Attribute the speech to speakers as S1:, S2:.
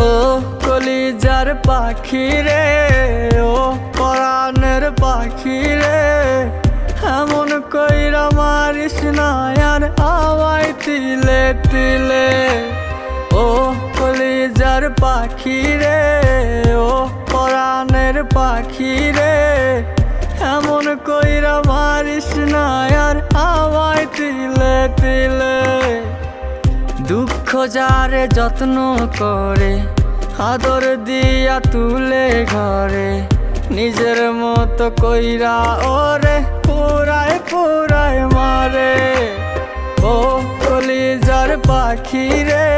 S1: ও কলিজার পাখি রে, ও পরাণের পাখি রে, এমন কইরা মারিস না আর আমায় তিলে তিলে। ও কলিজার পাখি রে, ও পরাণের পাখি রে, এমন কইরা মারিস না আর আমায় তিলে তিলে। দুঃখ যারে যত্ন করে, আদর দিয়া তুলে ঘরে, নিজের মতো কইরা ওরে পুরায় পুরায় মারে। ও কলিজার পাখি রে,